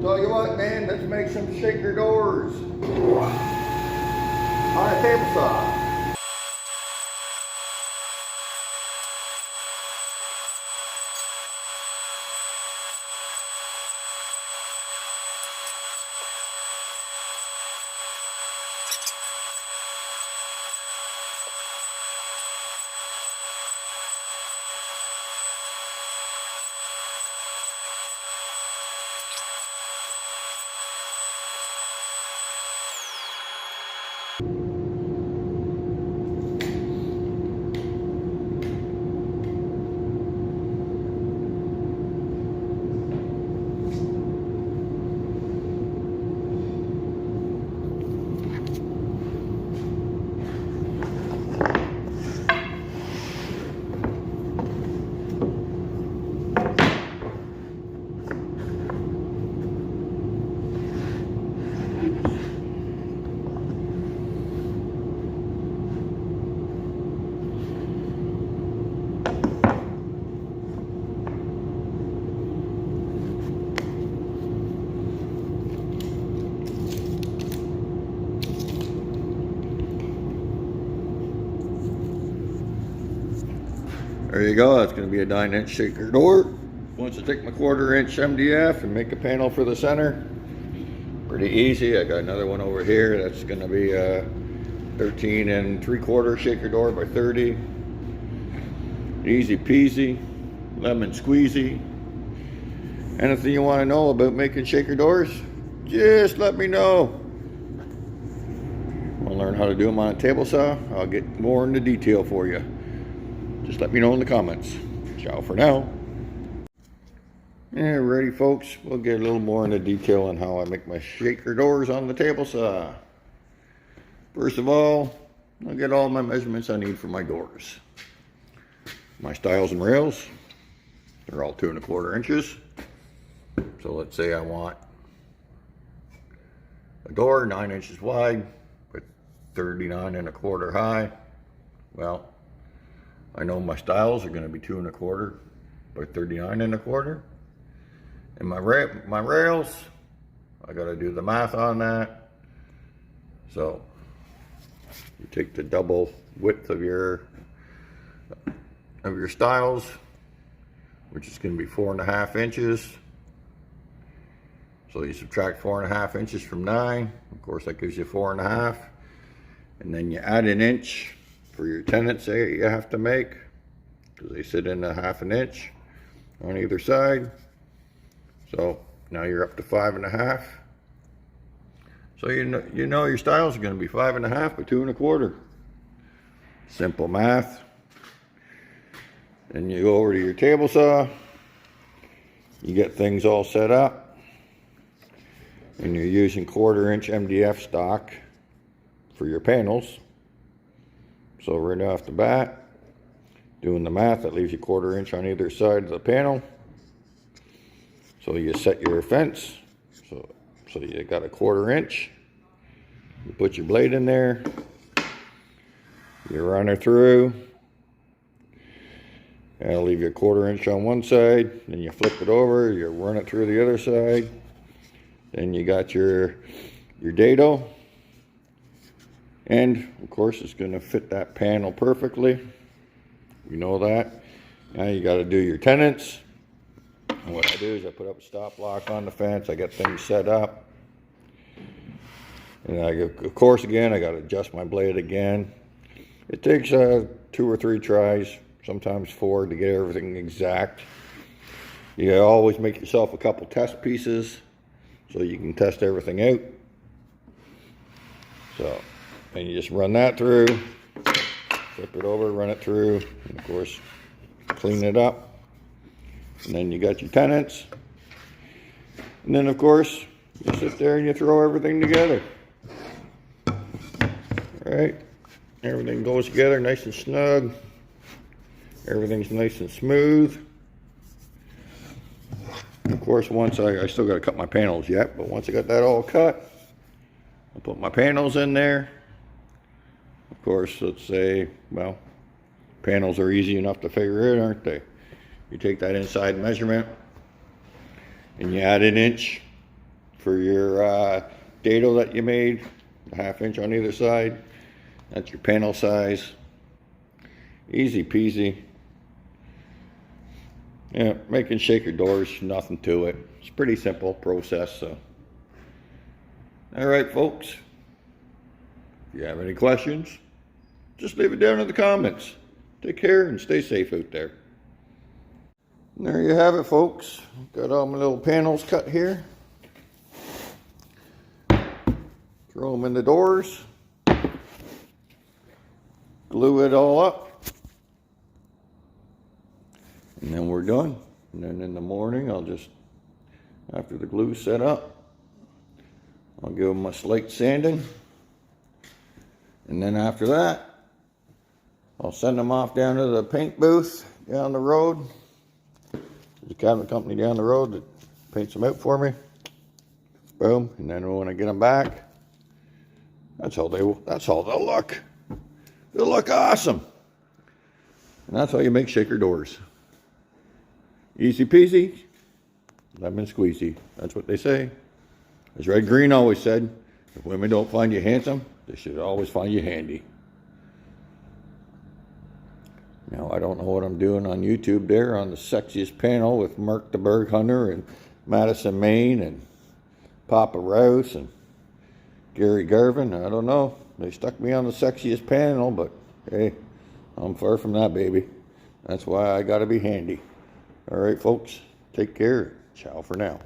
Tell you what, man, let's make some shaker doors on a table saw. There you go, that's going to be a 9-inch shaker door. Once I take my 1/4-inch MDF and make a panel for the center, pretty easy. I got another one over here that's going to be a 13 3/4 shaker door by 30. Easy peasy, lemon squeezy. Anything you want to know about making shaker doors, just let me know. Want to learn how to do them on a table saw? I'll get more into detail for you. Just let me know in the comments. Ciao for now. Alrighty folks, we'll get a little more into detail on how I make my shaker doors on the table saw. First of all, I'll get all my measurements I need for my doors. My stiles and rails, they're all 2 1/4 inches. So let's say I want a door 9 inches wide with 39 1/4 high. Well, I know my stiles are going to be 2 1/4 by 39 1/4. And my rails, I got to do the math on that. So you take the double width of your stiles, which is going to be 4 1/2 inches. So you subtract 4 1/2 inches from 9. Of course, that gives you 4 1/2. And then you add an inch for your tenons there you have to make, because they sit in a 1/2 inch on either side. So now you're up to 5 1/2. So you know your stiles are going to be 5 1/2 by 2 1/4. Simple math. Then you go over to your table saw. You get things all set up, and you're using 1/4-inch MDF stock for your panels. So right off the bat, doing the math, that leaves you 1/4 inch on either side of the panel. So you set your fence. So you got a 1/4 inch. You put your blade in there. You run it through. That'll leave you a 1/4 inch on one side. Then you flip it over. You run it through the other side. Then you got your dado. And of course it's going to fit that panel perfectly. You know that. Now you got to do your tenons. And what I do is I put up a stop block on the fence. I get things set up. And of course again, I got to adjust my blade again. It takes 2 or 3 tries, sometimes 4, to get everything exact. You always make yourself a couple test pieces so you can test everything out. So, and you just run that through, flip it over, run it through, and of course clean it up. And then you got your tenons. And then of course you sit there and you throw everything together. All right, everything goes together nice and snug. Everything's nice and smooth. Of course, once I still got to cut my panels yet, but once I got that all cut, I'll put my panels in there. Of course, let's say, well, panels are easy enough to figure out, aren't they? You take that inside measurement and you add an inch for your dado that you made, a 1/2 inch on either side. That's your panel size. Easy peasy. Yeah, making shaker doors, nothing to it. It's a pretty simple process. So, all right, folks. If you have any questions, just leave it down in the comments. Take care and stay safe out there. And there you have it, folks. Got all my little panels cut here. Throw them in the doors. Glue it all up. And then we're done. And then in the morning, I'll just, after the glue's set up, I'll give them a slight sanding. And then after that, I'll send them off down to the paint booth down the road. There's a cabinet company down the road that paints them out for me. Boom. And then when I get them back, that's how they'll look. They'll look awesome. And that's how you make shaker doors. Easy peasy, lemon squeezy. That's what they say. As Red Green always said, if women don't find you handsome, they should always find you handy. Now, I don't know what I'm doing on YouTube there on the sexiest panel with Mark the Berg Hunter and Madison Main and Papa Rouse and Gary Garvin. I don't know. They stuck me on the sexiest panel, but hey, I'm far from that, baby. That's why I gotta be handy. All right, folks, take care. Ciao for now.